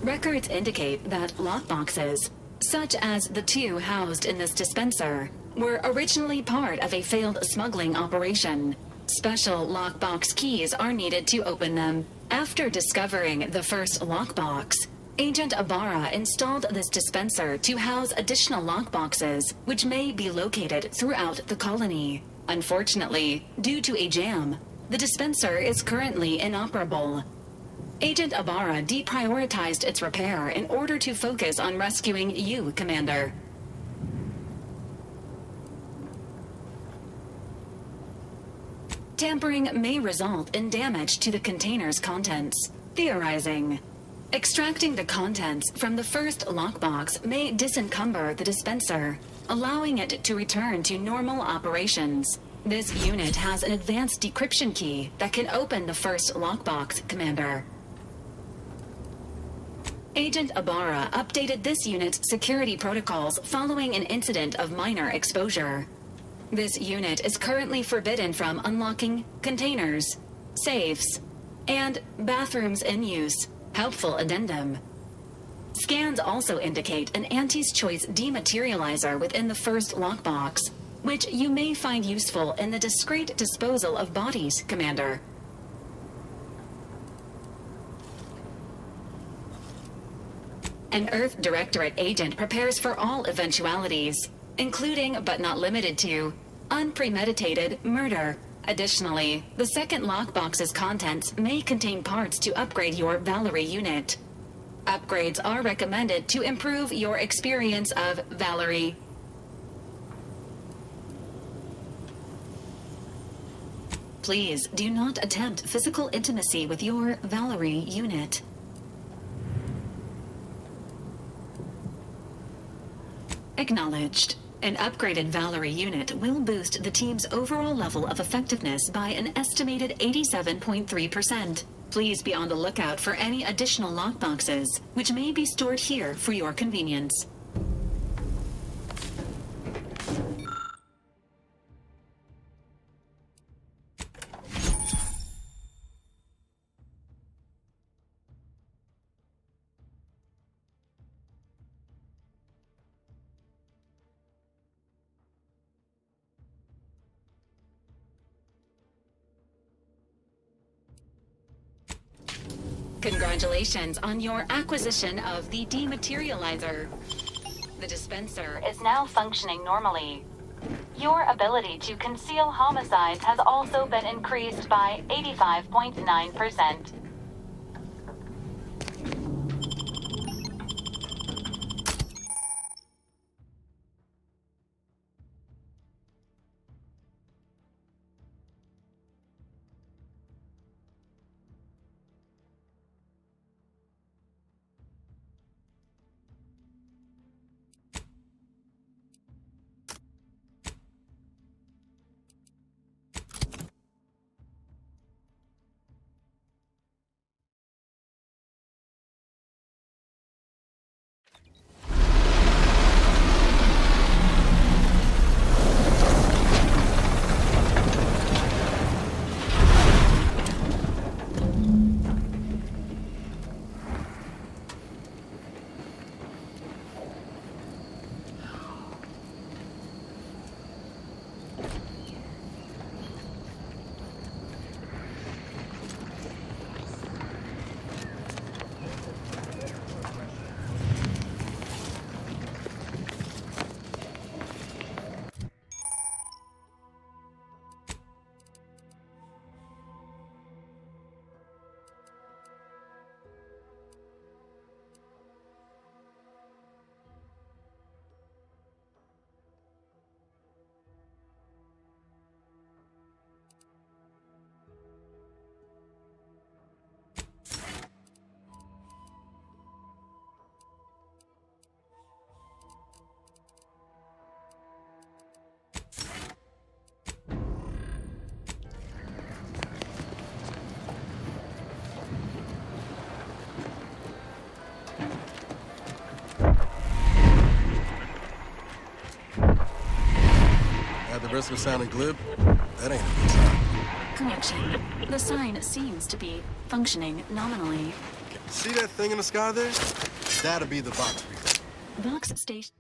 Records indicate that lockboxes, such as the two housed in this dispenser, were originally part of a failed smuggling operation. Special lockbox keys are needed to open them. After discovering the first lockbox, Agent Ibarra installed this dispenser to house additional lockboxes, which may be located throughout the colony. Unfortunately, due to a jam, the dispenser is currently inoperable. Agent Ibarra deprioritized its repair in order to focus on rescuing you, Commander. Tampering may result in damage to the container's contents. Theorizing. Extracting the contents from the first lockbox may disencumber the dispenser, allowing it to return to normal operations. This unit has an advanced decryption key that can open the first lockbox, Commander. Agent Ibarra updated this unit's security protocols following an incident of minor exposure. This unit is currently forbidden from unlocking containers, safes, and bathrooms in use. Helpful addendum. Scans also indicate an Anti's Choice dematerializer within the first lockbox, which you may find useful in the discreet disposal of bodies, Commander. An Earth Directorate agent prepares for all eventualities, including, but not limited to, unpremeditated murder. Additionally, the second lockbox's contents may contain parts to upgrade your Valerie unit. Upgrades are recommended to improve your experience of Valerie. Please do not attempt physical intimacy with your Valerie unit. Acknowledged. An upgraded Valerie unit will boost the team's overall level of effectiveness by an estimated 87.3%. Please be on the lookout for any additional lockboxes, which may be stored here for your convenience. Congratulations on your acquisition of the dematerializer. The dispenser is now functioning normally. Your ability to conceal homicides has also been increased by 85.9%. risk of sounding glib, that ain't a good sign. Correction. The sign seems to be functioning nominally. See that thing in the sky there? That'll be the box reader. Vox station.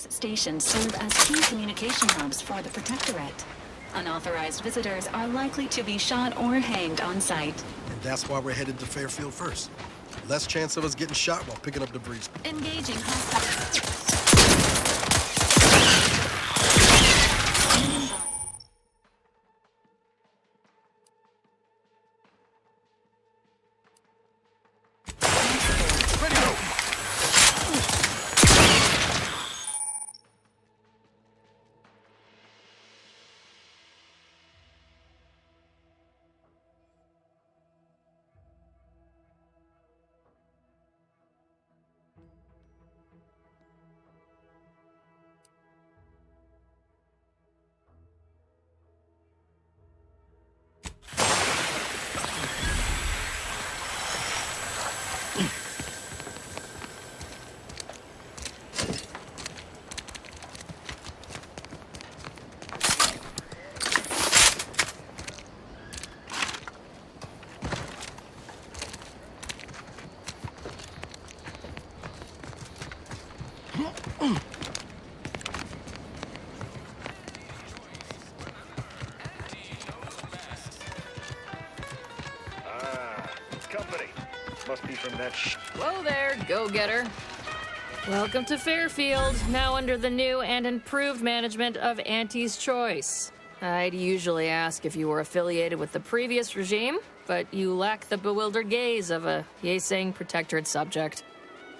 Stations serve as key communication hubs for the Protectorate. Unauthorized visitors are likely to be shot or hanged on sight. And that's why we're headed to Fairfield first. Less chance of us getting shot while picking up debris. Engaging hostiles. Company. Must be from that Whoa there, go-getter. Welcome to Fairfield, now under the new and improved management of Auntie's Choice. I'd usually ask if you were affiliated with the previous regime, but you lack the bewildered gaze of a yay-saying Protectorate subject.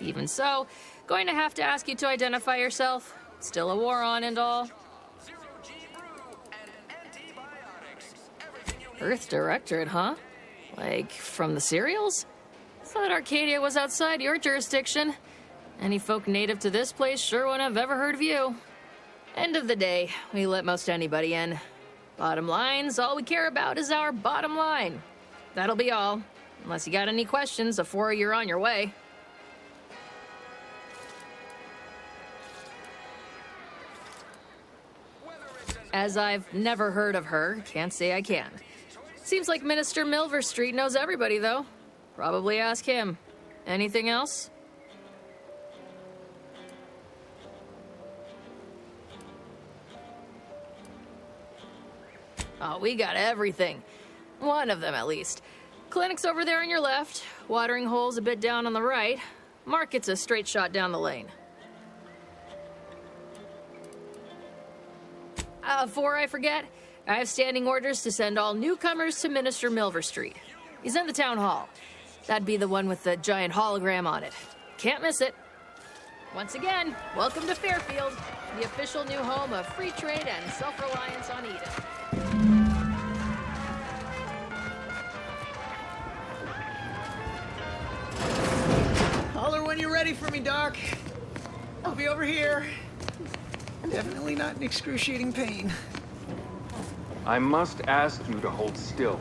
Even so, going to have to ask you to identify yourself. Still a war on and all. Earth Directorate, huh? Like, from the serials? Thought Arcadia was outside your jurisdiction. Any folk native to this place sure wouldn't have ever heard of you. End of the day, we let most anybody in. Bottom line's all we care about is our bottom line. That'll be all. Unless you got any questions before you're on your way. As I've never heard of her, can't say I can. Seems like Minister Milverstreet knows everybody, though. Probably ask him. Anything else? Oh, we got everything. One of them, at least. Clinic's over there on your left. Watering hole's a bit down on the right. Market's a straight shot down the lane. Before I forget, I have standing orders to send all newcomers to Minister Milverstreet. He's in the town hall. That'd be the one with the giant hologram on it. Can't miss it. Once again, welcome to Fairfield, the official new home of free trade and self-reliance on Eden. Holler when you're ready for me, Doc. I'll be over here. Definitely not in excruciating pain. I must ask you to hold still.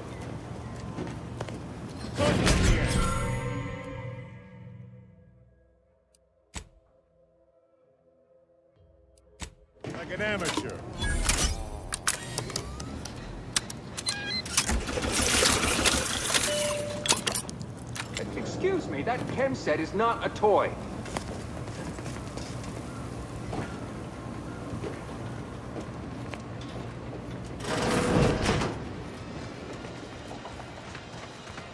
Like an amateur. Excuse me, that chem set is not a toy.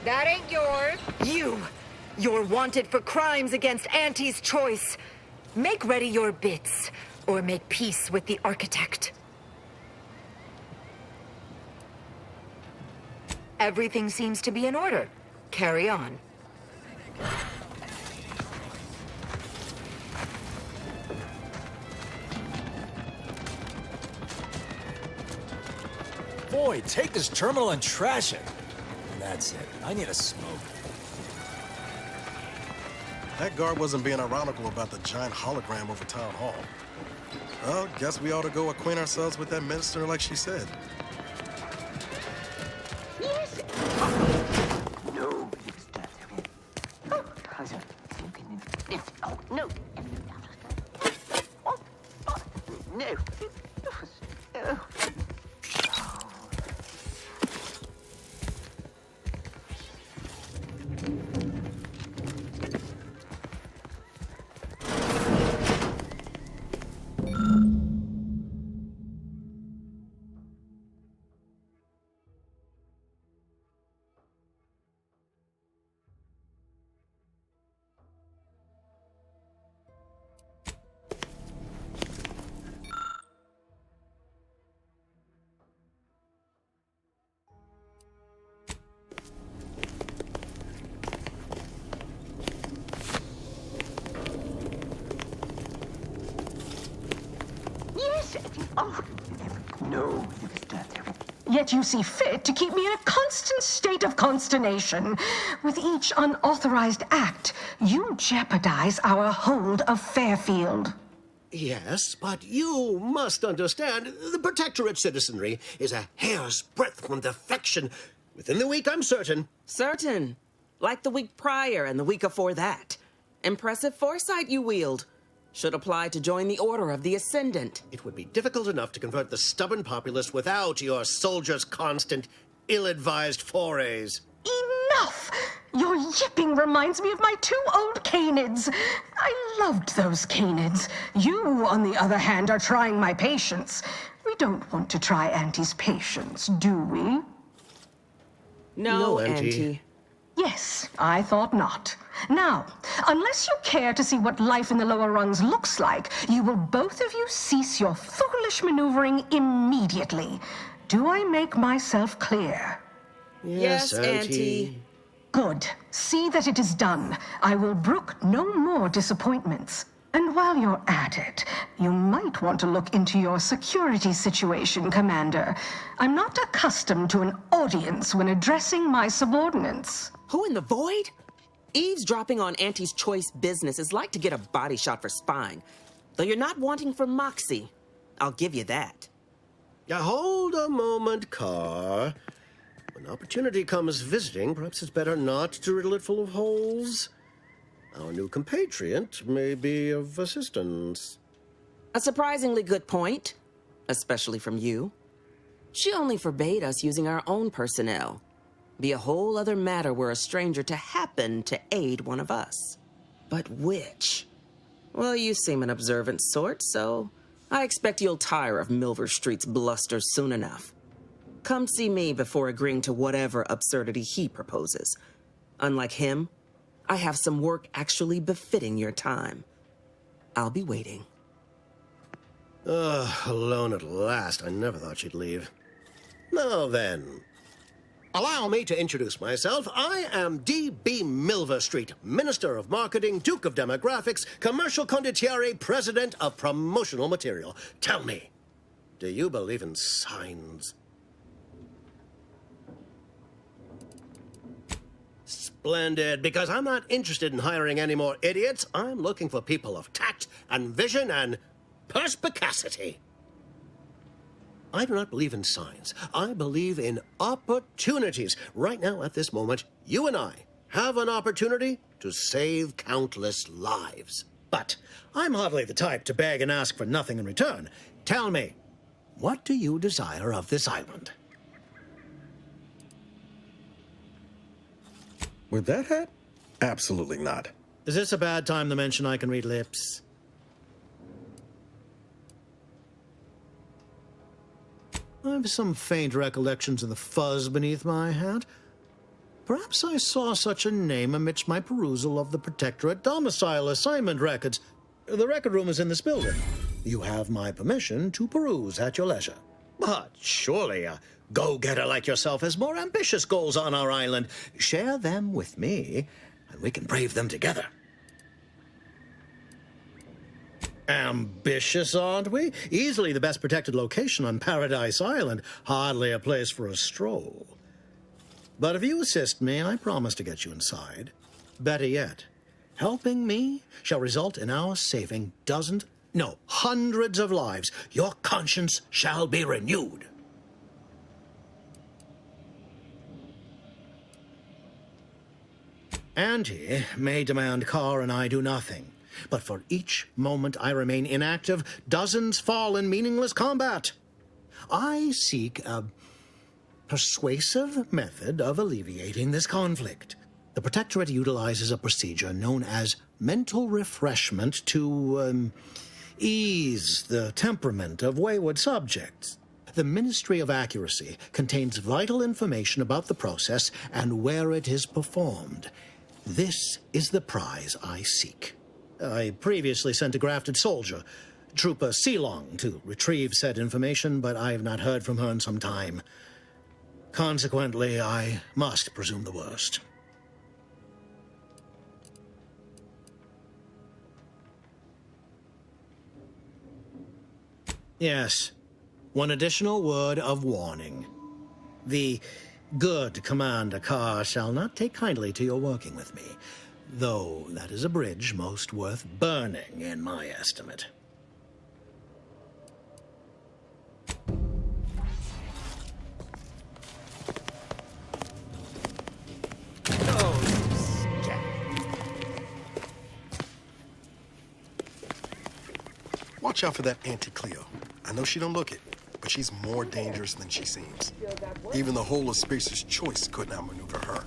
That ain't yours. You're wanted for crimes against Auntie's Choice. Make ready your bits, or make peace with the architect. Everything seems to be in order. Carry on. Boy, take this terminal and trash it. That's it. I need a smoke. That guard wasn't being ironical about the giant hologram over town hall. Well, guess we ought to go acquaint ourselves with that minister like she said. No, it's that. yet you see fit to keep me in a constant state of consternation. With each unauthorized act, you jeopardize our hold of Fairfield. Yes, but you must understand, the Protectorate citizenry is a hair's breadth from defection. Within the week, I'm certain. Certain. Like the week prior and the week before that. Impressive foresight you wield. Should apply to join the Order of the Ascendant. It would be difficult enough to convert the stubborn populace without your soldiers' constant, ill-advised forays. Enough! Your yipping reminds me of my 2 old canids. I loved those canids. You, on the other hand, are trying my patience. We don't want to try Auntie's patience, do we? No, Auntie. Yes, I thought not. Now, unless you care to see what life in the lower rungs looks like, you will both of you cease your foolish maneuvering immediately. Do I make myself clear? Yes, Auntie. Good. See that it is done. I will brook no more disappointments. And while you're at it, you might want to look into your security situation, Commander. I'm not accustomed to an audience when addressing my subordinates. Who in the void? Eavesdropping on Auntie's choice business is like to get a body shot for spying. Though you're not wanting for moxie. I'll give you that. Hold a moment, Carr. When opportunity comes visiting, perhaps it's better not to riddle it full of holes. Our new compatriot may be of assistance. A surprisingly good point, especially from you. She only forbade us using our own personnel. Be a whole other matter were a stranger to happen to aid one of us. But which? Well, you seem an observant sort, so I expect you'll tire of Milver Street's bluster soon enough. Come see me before agreeing to whatever absurdity he proposes. Unlike him, I have some work actually befitting your time. I'll be waiting. Alone at last. I never thought she'd leave. Now then, allow me to introduce myself. I am D.B. Milver Street, Minister of Marketing, Duke of Demographics, Commercial Condottiere, President of Promotional Material. Tell me, do you believe in signs? Splendid, because I'm not interested in hiring any more idiots. I'm looking for people of tact and vision and perspicacity. I do not believe in signs. I believe in opportunities. Right now, at this moment, you and I have an opportunity to save countless lives. But I'm hardly the type to beg and ask for nothing in return. Tell me, what do you desire of this island? With that hat? Absolutely not. Is this a bad time to mention I can read lips? I have some faint recollections of the fuzz beneath my hat. Perhaps I saw such a name amidst my perusal of the Protectorate domicile assignment records. The record room is in this building. You have my permission to peruse at your leisure. But surely a go-getter like yourself has more ambitious goals on our island. Share them with me, and we can brave them together. Ambitious, aren't we? Easily the best protected location on Paradise Island. Hardly a place for a stroll. But if you assist me, I promise to get you inside. Better yet, helping me shall result in our saving dozens, no, hundreds of lives. Your conscience shall be renewed. Auntie may demand Carr and I do nothing. But for each moment I remain inactive, dozens fall in meaningless combat. I seek a persuasive method of alleviating this conflict. The Protectorate utilizes a procedure known as mental refreshment to ease the temperament of wayward subjects. The Ministry of Accuracy contains vital information about the process and where it is performed. This is the prize I seek. I previously sent a grafted soldier, Trooper Sealong, to retrieve said information, but I have not heard from her in some time. Consequently, I must presume the worst. Yes, one additional word of warning. The good Commander Carr shall not take kindly to your working with me, though that is a bridge most worth burning, in my estimate. Watch out for that Auntie Cleo. I know she don't look it, but she's more dangerous than she seems. Even the whole of Spacer's Choice couldn't outmaneuver her.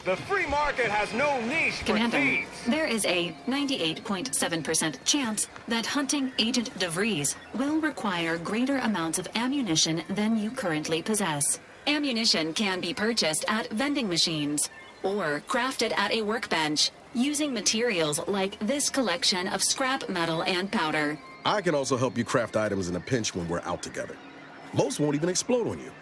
The free market has no niche for Commander, thieves. there is a 98.7% chance that hunting Agent DeVries will require greater amounts of ammunition than you currently possess. Ammunition can be purchased at vending machines or crafted at a workbench using materials like this collection of scrap metal and powder. I can also help you craft items in a pinch when we're out together. Most won't even explode on you.